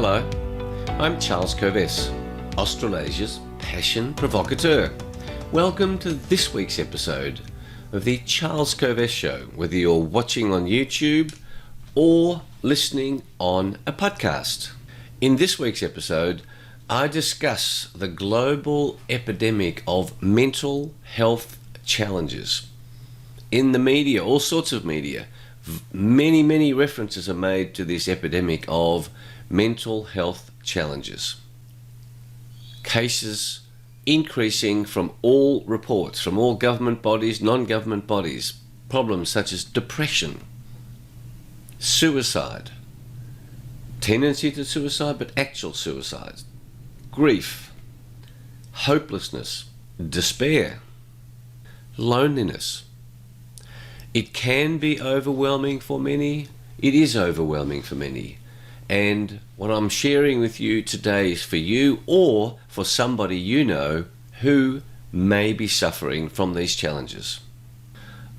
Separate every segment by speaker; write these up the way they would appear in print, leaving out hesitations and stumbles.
Speaker 1: Hello, I'm Charles Covert, Australasia's passion provocateur. Welcome to this week's episode of the Charles Covert Show, whether you're watching on YouTube or listening on a podcast. In this week's episode, I discuss the global epidemic of mental health challenges. In the media, all sorts of media, many references are made to this epidemic of mental health challenges. Cases increasing from all reports, from all government bodies, non-government bodies. Problems such as depression, suicide, tendency to suicide but actual suicide, grief, hopelessness, despair, loneliness. It can be overwhelming for many. It is overwhelming for many. And what I'm sharing with you today is for you or for somebody you know who may be suffering from these challenges.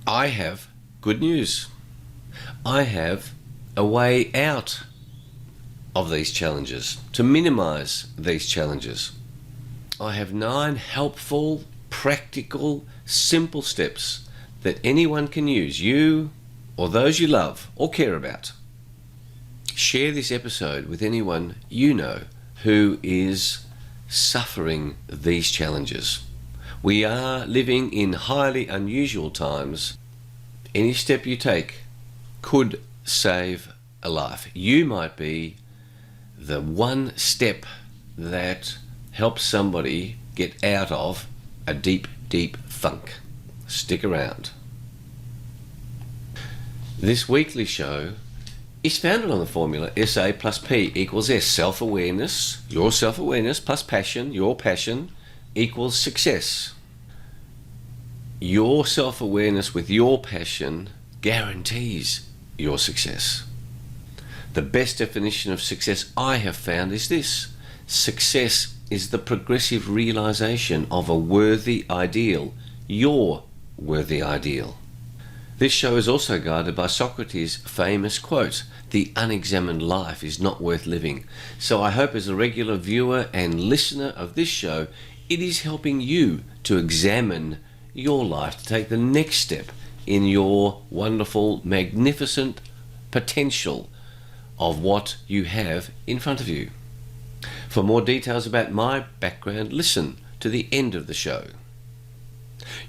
Speaker 1: I have good news. I have a way out of these challenges, to minimize these challenges. I have 9 helpful, practical, simple steps that anyone can use, you or those you love or care about. Share this episode with anyone you know who is suffering these challenges. We are living in highly unusual times. Any step you take could save a life. You might be the one step that helps somebody get out of a deep funk. Stick around. This weekly show is founded on the formula SA plus P equals S. Self-awareness, your self-awareness, plus passion, your passion, equals success. Your self-awareness with your passion guarantees your success. The best definition of success I have found is this: success is the progressive realization of a worthy ideal, your worthy ideal. This show is also guided by Socrates' famous quote, "The unexamined life is not worth living." So I hope as a regular viewer and listener of this show, it is helping you to examine your life, to take the next step in your wonderful, magnificent potential of what you have in front of you. For more details about my background, listen to the end of the show.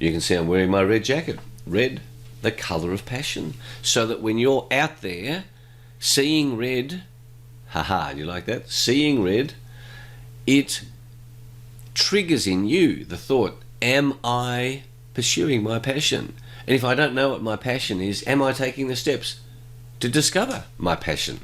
Speaker 1: You can see I'm wearing my red jacket. Red, the colour of passion. So that when you're out there seeing red, you like that? Seeing red, it triggers in you the thought, am I pursuing my passion? And if I don't know what my passion is, am I taking the steps to discover my passion?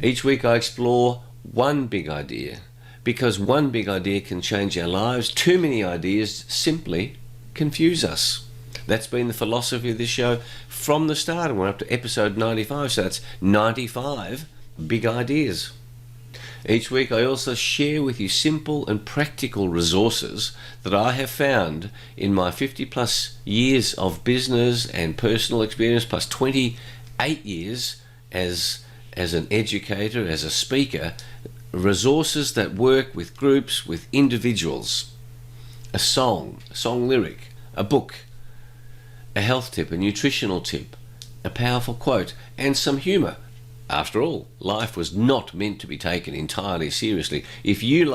Speaker 1: Each week I explore one big idea, because one big idea can change our lives. Too many ideas simply confuse us. That's been the philosophy of this show from the start, and we're up to episode 95, so that's 95 big ideas. Each week I also share with you simple and practical resources that I have found in my 50 plus years of business and personal experience, plus 28 years as an educator, as a speaker. Resources that work with groups, with individuals. A song lyric, a book, a health tip, a nutritional tip, a powerful quote, and some humour. After all, life was not meant to be taken entirely seriously. If you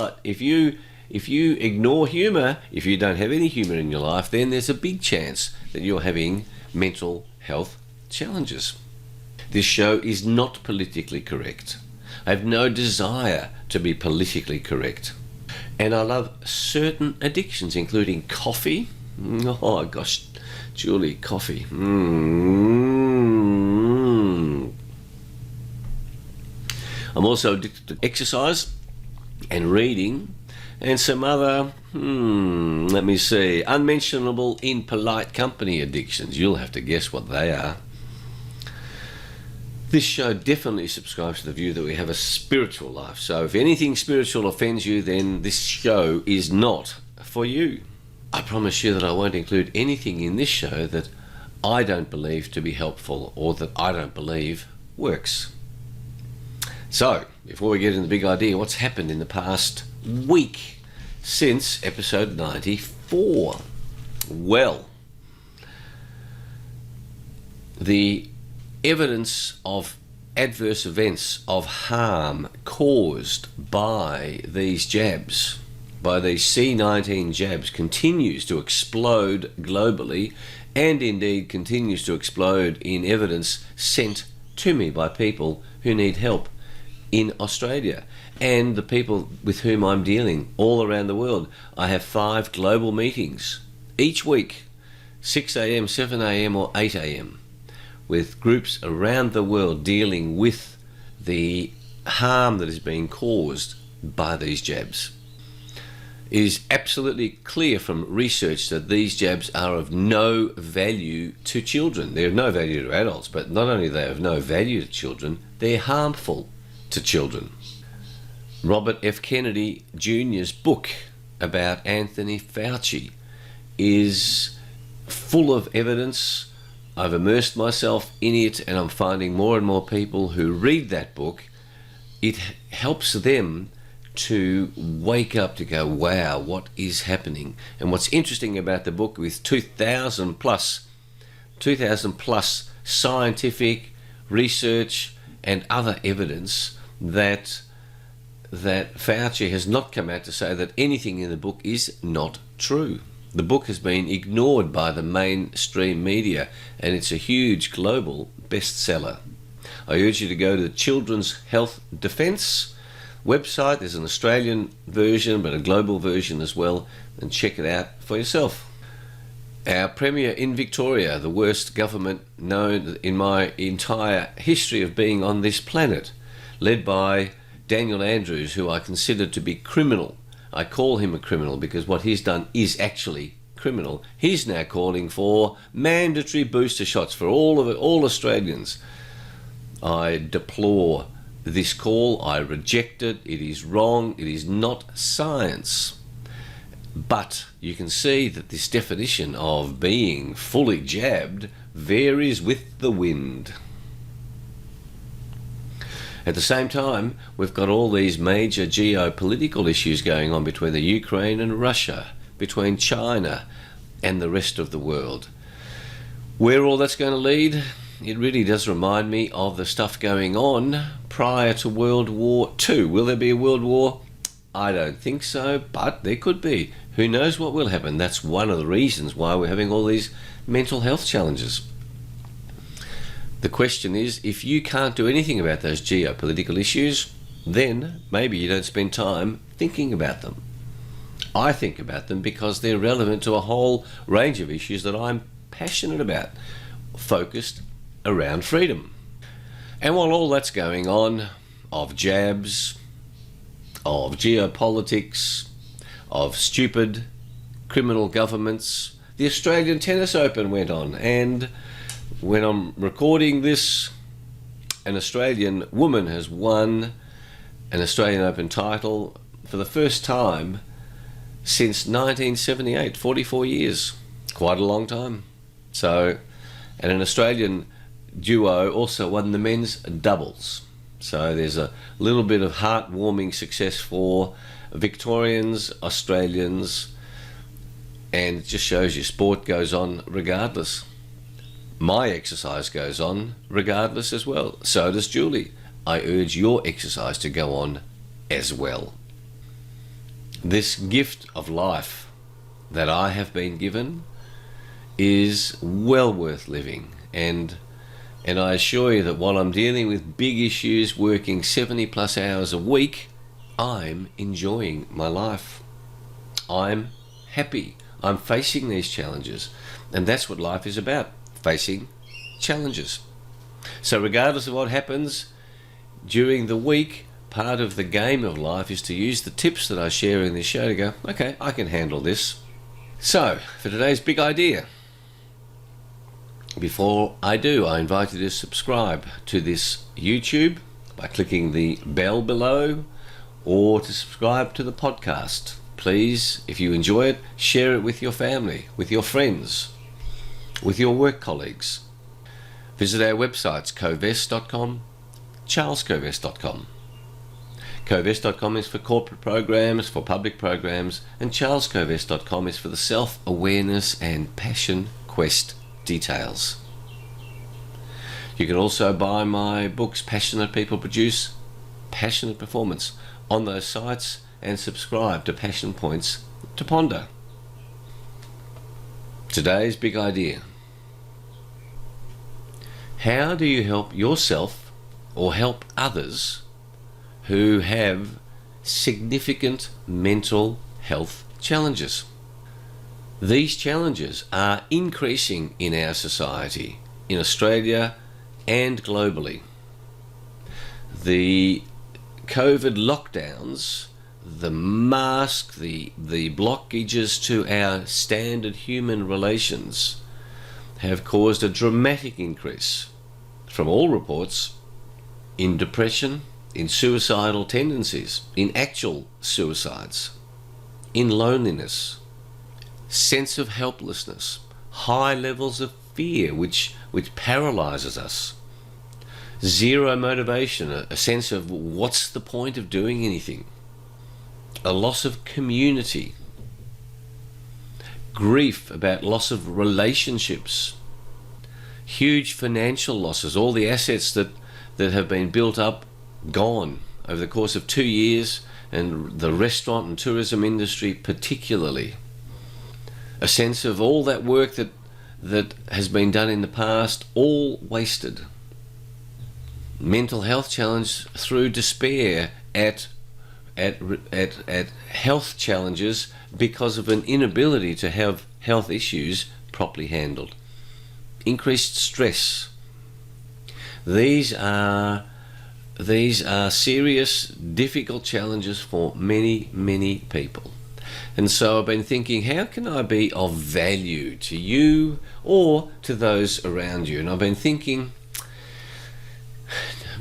Speaker 1: ignore humour, if you don't have any humour in your life, then there's a big chance that you're having mental health challenges. This show is not politically correct. I have no desire to be politically correct. And I love certain addictions, including coffee. Oh gosh, Julie, coffee. I'm also addicted to exercise and reading and some other, unmentionable in polite company addictions. You'll have to guess what they are. This show definitely subscribes to the view that we have a spiritual life. So if anything spiritual offends you, then this show is not for you. I promise you that I won't include anything in this show that I don't believe to be helpful or that I don't believe works. So, before we get into the big idea, what's happened in the past week since episode 94? Well, the evidence of adverse events of harm caused by these jabs, by these C19 jabs, continues to explode globally, and indeed continues to explode in evidence sent to me by people who need help in Australia and the people with whom I'm dealing all around the world. I have 5 global meetings each week, 6 a.m, 7 a.m, or 8 a.m, with groups around the world dealing with the harm that is being caused by these jabs. It is absolutely clear from research that these jabs are of no value to children. They're of no value to adults, but not only are they of no value to children, they're harmful to children. Robert F. Kennedy Jr.'s book about Anthony Fauci is full of evidence. I've immersed myself in it, and I'm finding more and more people who read that book, it helps them to wake up, to go, wow, what is happening? And what's interesting about the book, with 2,000 plus scientific research and other evidence, that Fauci has not come out to say that anything in the book is not true. The book has been ignored by the mainstream media, and it's a huge global bestseller. I urge you to go to the Children's Health Defence website. There's an Australian version, but a global version as well, and check it out for yourself. Our Premier in Victoria, the worst government known in my entire history of being on this planet, led by Daniel Andrews, who I consider to be criminal. I call him a criminal because what he's done is actually criminal. He's now calling for mandatory booster shots for all Australians. I deplore this call. I reject it. It is wrong. It is not science. But you can see that this definition of being fully jabbed varies with the wind. At the same time, we've got all these major geopolitical issues going on between the Ukraine and Russia, between China and the rest of the world. Where all that's going to lead, it really does remind me of the stuff going on prior to World War II. Will there be a World War? I don't think so, but there could be. Who knows what will happen? That's one of the reasons why we're having all these mental health challenges. The question is, if you can't do anything about those geopolitical issues, then maybe you don't spend time thinking about them. I think about them because they're relevant to a whole range of issues that I'm passionate about, focused around freedom. And while all that's going on, of jabs, of geopolitics, of stupid criminal governments, the Australian Tennis Open went on, and when I'm recording this, an Australian woman has won an Australian Open title for the first time since 1978, 44 years. Quite a long time. So, and an Australian duo also won the men's doubles. So there's a little bit of heartwarming success for Victorians, Australians, and it just shows you sport goes on regardless. My exercise goes on regardless as well. So does Julie. I urge your exercise to go on as well. This gift of life that I have been given is well worth living, and I assure you that while I'm dealing with big issues, working 70 plus hours a week, I'm enjoying my life. I'm happy. I'm facing these challenges, and that's what life is about, facing challenges. So regardless of what happens during the week, part of the game of life is to use the tips that I share in this show to go, okay, I can handle this. So, for today's big idea, before I do, I invite you to subscribe to this YouTube by clicking the bell below, or to subscribe to the podcast. Please, if you enjoy it, share it with your family, with your friends, with your work colleagues. Visit our websites, covert.com, charlescovert.com. Covert.com is for corporate programs, for public programs, and charlescovert.com is for the self-awareness and passion quest details. You can also buy my books, Passionate People Produce Passionate Performance, on those sites, and subscribe to Passion Points to Ponder. Today's big idea. How do you help yourself or help others who have significant mental health challenges? These challenges are increasing in our society, in Australia and globally. The COVID lockdowns, the mask, the blockages to our standard human relations have caused a dramatic increase, from all reports, in depression, in suicidal tendencies, in actual suicides, in loneliness, sense of helplessness, high levels of fear which paralyzes us, zero motivation, a sense of what's the point of doing anything, a loss of community, grief about loss of relationships, huge financial losses, all the assets that have been built up, gone over the course of 2 years, and the restaurant and tourism industry particularly. A sense of all that work that has been done in the past, all wasted. Mental health challenge through despair at health challenges because of an inability to have health issues properly handled. Increased stress. These are serious, difficult challenges for many, many people. And so I've been thinking, how can I be of value to you or to those around you? And I've been thinking,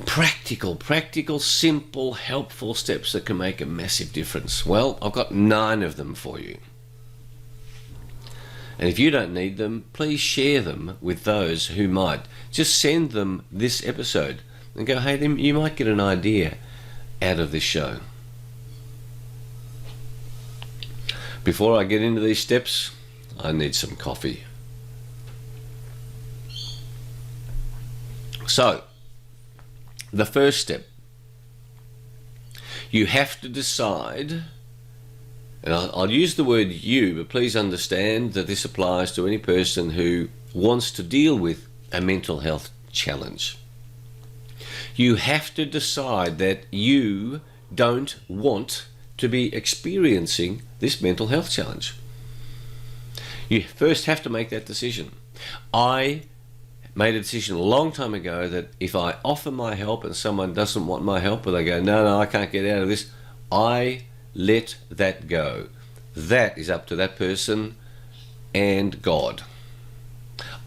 Speaker 1: practical, simple, helpful steps that can make a massive difference. Well, I've got 9 of them for you. And if you don't need them, please share them with those who might. Just send them this episode and go, hey, you might get an idea out of this show. Before I get into these steps, I need some coffee. So, the first step, you have to decide, and I'll use the word you, but please understand that this applies to any person who wants to deal with a mental health challenge. You have to decide that you don't want to be experiencing this mental health challenge. You first have to make that decision. I made a decision a long time ago that if I offer my help and someone doesn't want my help, or they go, no, I can't get out of this, I let that go. That is up to that person and God.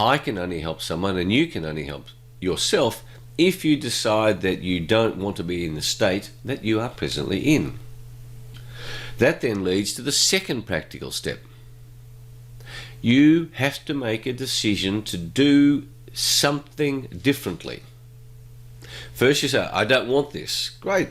Speaker 1: I can only help someone, and you can only help yourself if you decide that you don't want to be in the state that you are presently in. That then leads to the second practical step. You have to make a decision to do something differently. First you say, I don't want this. Great.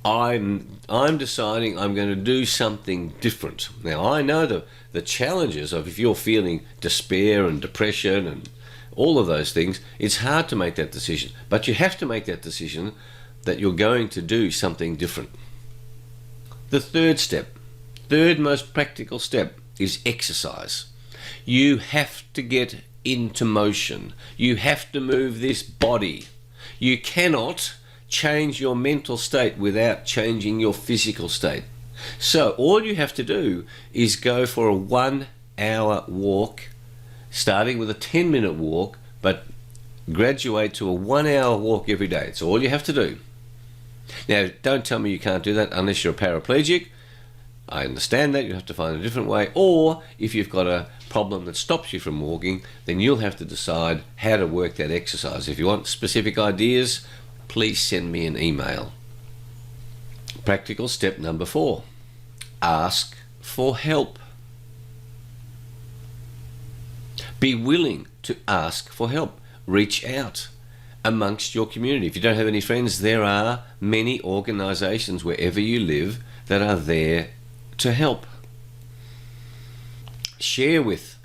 Speaker 1: I'm deciding I'm going to do something different. Now I know the challenges of if you're feeling despair and depression and all of those things, it's hard to make that decision. But you have to make that decision that you're going to do something different. The third most practical step is exercise. You have to get into motion. You have to move this body. You cannot change your mental state without changing your physical state. So all you have to do is go for a 1-hour walk, starting with a 10-minute walk, but graduate to a 1-hour walk every day. It's all you have to do. Now, don't tell me you can't do that unless you're a paraplegic. I understand that. You have to find a different way. Or if you've got a problem that stops you from walking, then you'll have to decide how to work that exercise. If you want specific ideas, please send me an email. Practical step number 4. Ask for help. Be willing to ask for help. Reach out. amongst your community. If you don't have any friends, there are many organisations wherever you live that are there to help. Share with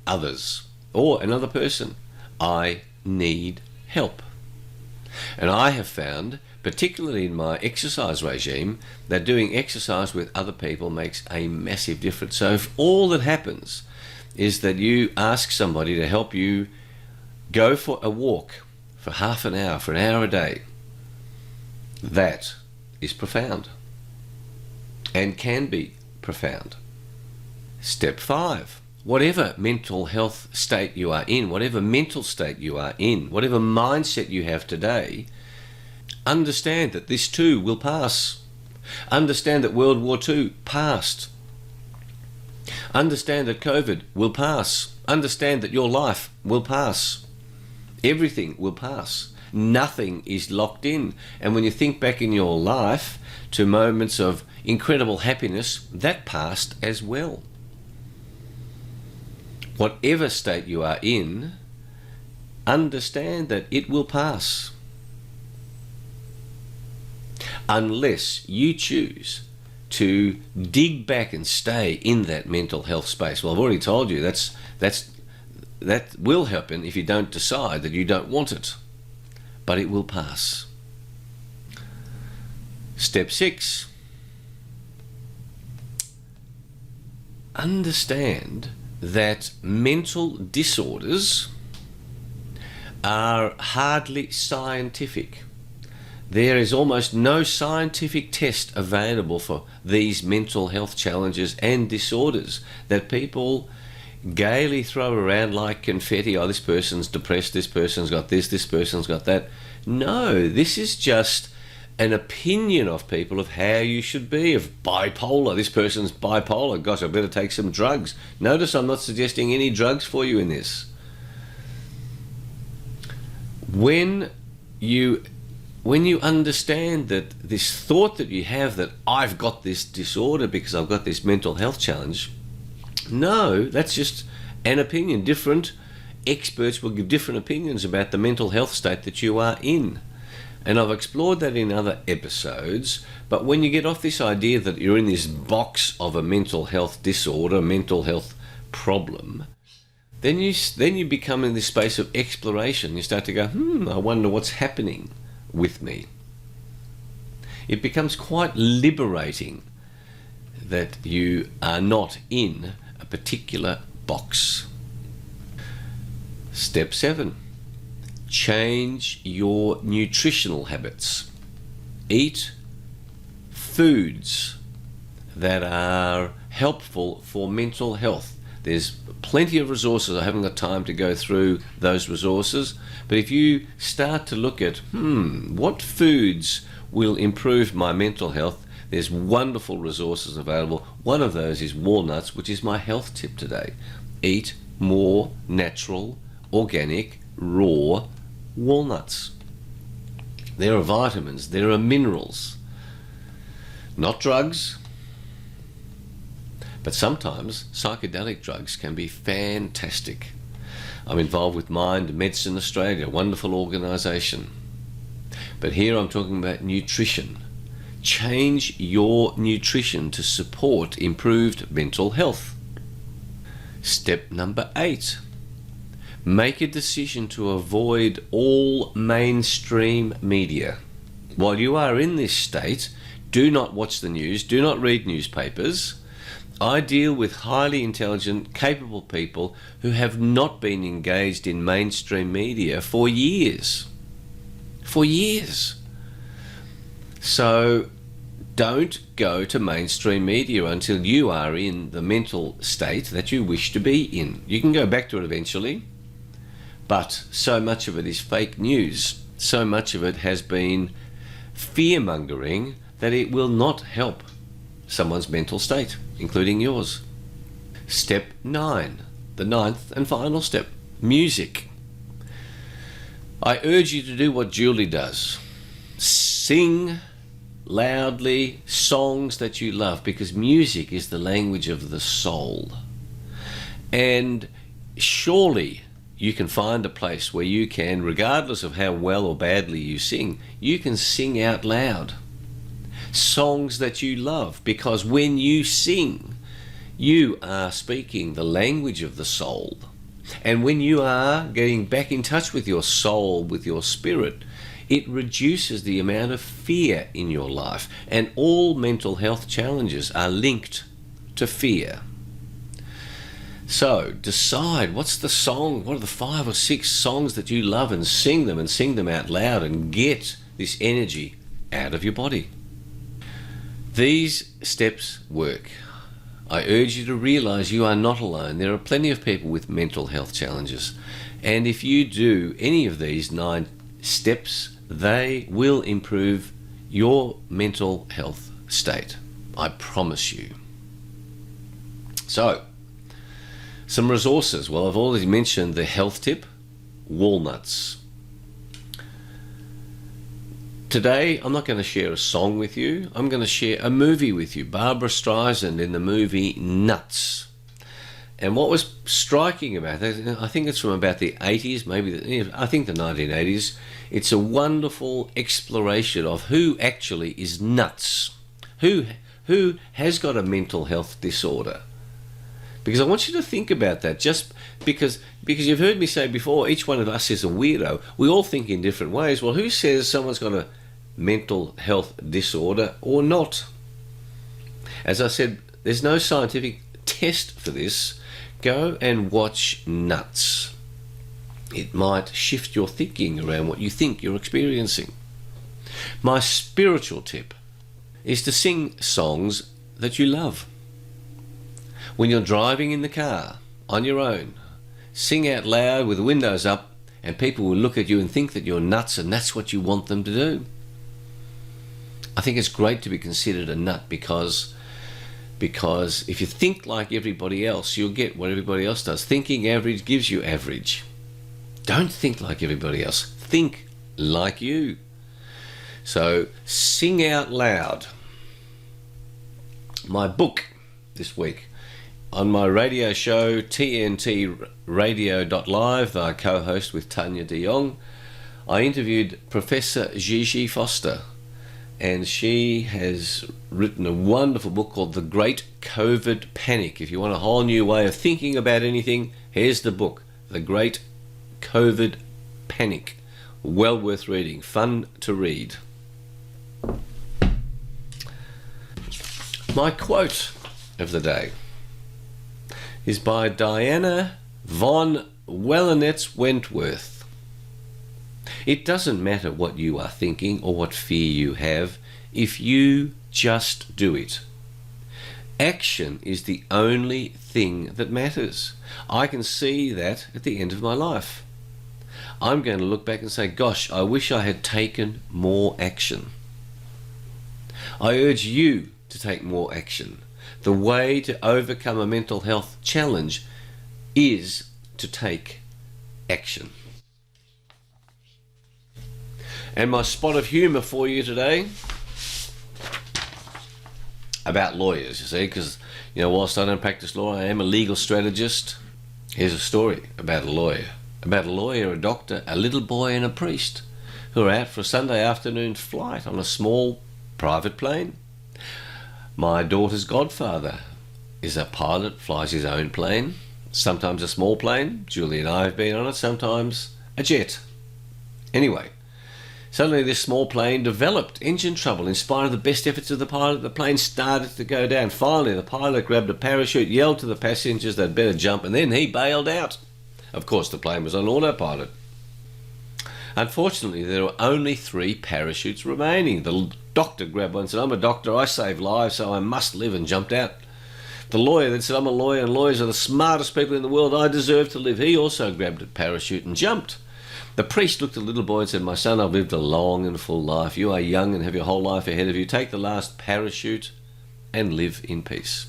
Speaker 1: others or another person, I need help. And I have found, particularly in my exercise regime, that doing exercise with other people makes a massive difference. So if all that happens is that you ask somebody to help you go for a walk for half an hour, for an hour a day, that is profound and can be profound. Step 5. Whatever mental health state you are in, whatever mental state you are in, whatever mindset you have today, understand that this too will pass. Understand that World War II passed. Understand that COVID will pass. Understand that your life will pass. Everything will pass. Nothing is locked in. And when you think back in your life to moments of incredible happiness, that passed as well. Whatever state you are in, understand that it will pass. Unless you choose to dig back and stay in that mental health space. Well, I've already told you that will happen if you don't decide that you don't want it. But it will pass. Step 6. Understand that mental disorders are hardly scientific. There is almost no scientific test available for these mental health challenges and disorders that people gaily throw around like confetti. Oh, this person's depressed, this person's got this person's got that. No, this is just an opinion of people of how you should be, of bipolar. This person's bipolar. Gosh, I better take some drugs. Notice I'm not suggesting any drugs for you in this. When you understand that this thought that you have that I've got this disorder because I've got this mental health challenge, no, that's just an opinion. Different experts will give different opinions about the mental health state that you are in. And I've explored that in other episodes, but when you get off this idea that you're in this box of a mental health disorder, mental health problem, then you become in this space of exploration. You start to go, I wonder what's happening with me. It becomes quite liberating that you are not in a particular box. Step 7. Change your nutritional habits. Eat foods that are helpful for mental health. There's plenty of resources. I haven't got time to go through those resources, but if you start to look at what foods will improve my mental health, there's wonderful resources available. One of those is walnuts, which is my health tip today. Eat more natural, organic, raw walnuts. There are vitamins, there are minerals, not drugs, but sometimes psychedelic drugs can be fantastic. I'm involved with Mind Medicine Australia, a wonderful organisation. But here I'm talking about nutrition. Change your nutrition to support improved mental health. Step number 8. Make a decision to avoid all mainstream media. While you are in this state, do not watch the news, do not read newspapers. I deal with highly intelligent, capable people who have not been engaged in mainstream media for years. For years. So don't go to mainstream media until you are in the mental state that you wish to be in. You can go back to it eventually, but so much of it is fake news. So much of it has been fear-mongering that it will not help someone's mental state, including yours. Step 9, the 9th and final step, music. I urge you to do what Julie does. Sing loudly songs that you love, because music is the language of the soul. And surely you can find a place where you can, regardless of how well or badly you sing, you can sing out loud songs that you love, because when you sing, you are speaking the language of the soul. And when you are getting back in touch with your soul, with your spirit, it reduces the amount of fear in your life. And all mental health challenges are linked to fear. So decide, what's the song, what are the 5 or 6 songs that you love, and sing them out loud, and get this energy out of your body. These steps work. I urge you to realize you are not alone. There are plenty of people with mental health challenges. And if you do any of these 9 steps, they will improve your mental health state. I promise you. So, some resources. Well, I've already mentioned the health tip, walnuts. Today, I'm not going to share a song with you. I'm going to share a movie with you. Barbara Streisand in the movie Nuts. And what was striking about it, I think it's from about the 80s, I think the 1980s. It's a wonderful exploration of who actually is nuts. Who has got a mental health disorder. Because I want you to think about that, just because you've heard me say before, each one of us is a weirdo. We all think in different ways. Well, who says someone's got a mental health disorder or not? As I said, there's no scientific test for this. Go and watch Nuts. It might shift your thinking around what you think you're experiencing. My spiritual tip is to sing songs that you love. When you're driving in the car on your own, sing out loud with the windows up, and people will look at you and think that you're nuts, and that's what you want them to do. I think it's great to be considered a nut, because if you think like everybody else, you'll get what everybody else does. Thinking average gives you average. Don't think like everybody else. Think like you. So sing out loud. My book this week, on my radio show, tntradio.live, that I co-host with Tanya de Jong, I interviewed Professor Gigi Foster, and she has written a wonderful book called The Great Covert Panic. If you want a whole new way of thinking about anything, here's the book, The Great Covert Panic. Well worth reading, fun to read. My quote of the day is by Diana von Wellenetz-Wentworth. It doesn't matter what you are thinking or what fear you have if you just do it. Action is the only thing that matters. I can see that at the end of my life. I'm going to look back and say, gosh, I wish I had taken more action. I urge you to take more action. The way to overcome a mental health challenge is to take action. And my spot of humour for you today, about lawyers, you see, because, whilst I don't practice law, I am a legal strategist. Here's a story about a lawyer, a doctor, a little boy and a priest who are out for a Sunday afternoon flight on a small private plane. My daughter's godfather is a pilot, flies his own plane, sometimes a small plane. Julie and I have been on it, sometimes a jet. Anyway, suddenly this small plane developed engine trouble. In spite of the best efforts of the pilot, the plane started to go down. Finally, the pilot grabbed a parachute, yelled to the passengers they'd better jump, and then he bailed out. Of course, the plane was on autopilot. Unfortunately, there were only 3 parachutes remaining. The doctor grabbed one and said, I'm a doctor, I save lives, so I must live, and jumped out. The lawyer then said, I'm a lawyer, and lawyers are the smartest people in the world, I deserve to live. He also grabbed a parachute and jumped. The priest looked at the little boy and said, my son, I've lived a long and full life. You are young and have your whole life ahead of you. Take the last parachute and live in peace.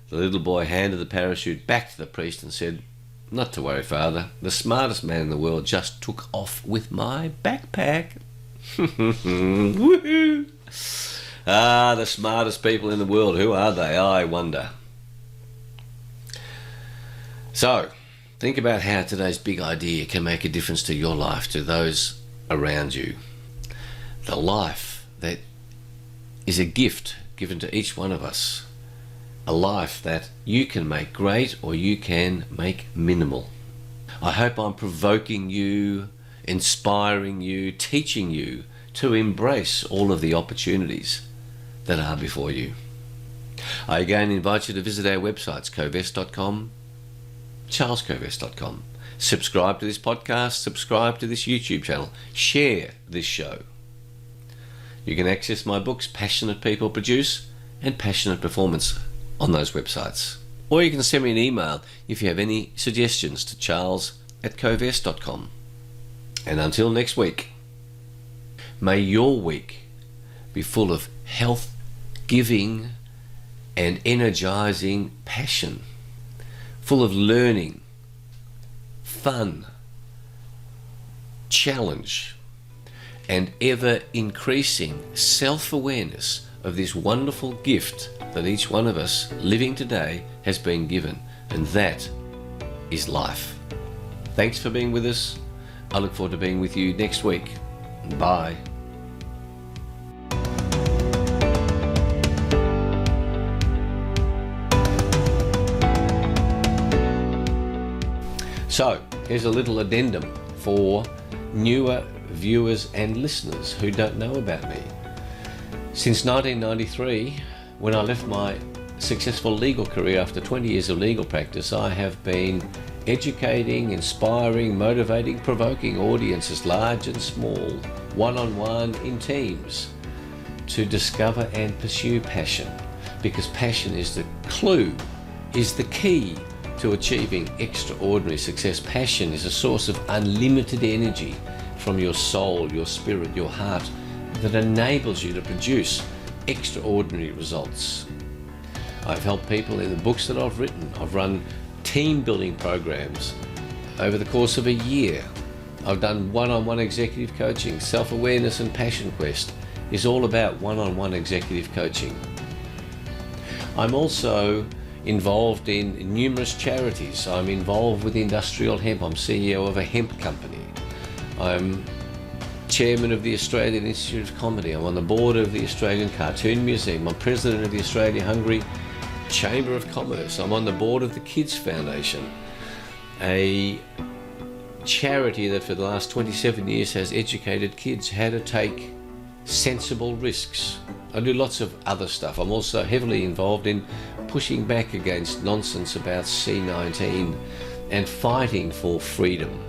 Speaker 1: The little boy handed the parachute back to the priest and said, not to worry, Father. The smartest man in the world just took off with my backpack. Woohoo! Ah, the smartest people in the world. Who are they? I wonder. So, Think about how today's big idea can make a difference to your life, to those around you. The life that is a gift given to each one of us. A life that you can make great or you can make minimal. I hope I'm provoking you, inspiring you, teaching you to embrace all of the opportunities that are before you. I again invite you to visit our websites, covert.com, charlescovert.com. Subscribe to this podcast, subscribe to this YouTube channel, share this show. You can access my books, Passionate People Produce and Passionate Performance, on those websites. Or you can send me an email if you have any suggestions to charles@covert.com. And until next week, may your week be full of health, giving, and energizing passion, full of learning, fun, challenge, and ever-increasing self-awareness of this wonderful gift that each one of us living today has been given, and that is life. Thanks for being with us. I look forward to being with you next week. Bye. So, here's a little addendum for newer viewers and listeners who don't know about me. Since 1993, when I left my successful legal career after 20 years of legal practice, I have been educating, inspiring, motivating, provoking audiences large and small, one-on-one, in teams, to discover and pursue passion, because passion is the clue, is the key to achieving extraordinary success. Passion is a source of unlimited energy from your soul, your spirit, your heart, that enables you to produce extraordinary results. I've helped people in the books that I've written. I've run team building programs over the course of a year. I've done one-on-one executive coaching. Self-awareness and Passion Quest is all about one-on-one executive coaching. I'm also involved in numerous charities. I'm involved with industrial hemp. I'm CEO of a hemp company. I'm chairman of the Australian Institute of Comedy. I'm on the board of the Australian Cartoon Museum. I'm president of the Australia-Hungary Chamber of Commerce. I'm on the board of the Kids Foundation, a charity that for the last 27 years has educated kids how to take sensible risks. I do lots of other stuff. I'm also heavily involved in pushing back against nonsense about C-19 and fighting for freedom.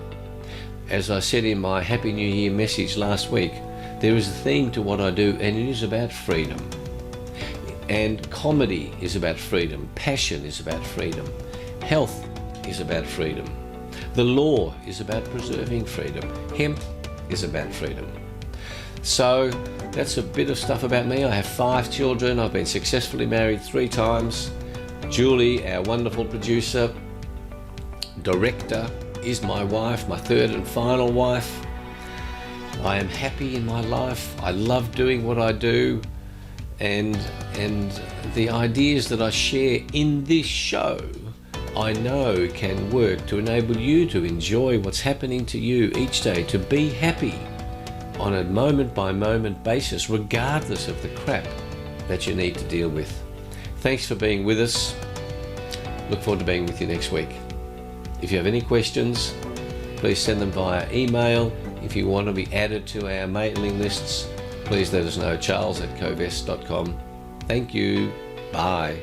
Speaker 1: As I said in my Happy New Year message last week, there is a theme to what I do, and it is about freedom. And comedy is about freedom. Passion is about freedom. Health is about freedom. The law is about preserving freedom. Hemp is about freedom. So that's a bit of stuff about me. I have 5 children. I've been successfully married 3 times. Julie, our wonderful producer, director, is my wife, my 3rd and final wife. I am happy in my life. I love doing what I do, and the ideas that I share in this show, I know can work to enable you to enjoy what's happening to you each day, to be happy on a moment-by-moment basis, regardless of the crap that you need to deal with. Thanks for being with us. Look forward to being with you next week. If you have any questions, please send them via email. If you want to be added to our mailing lists, please let us know, charles@covert.com. Thank you. Bye.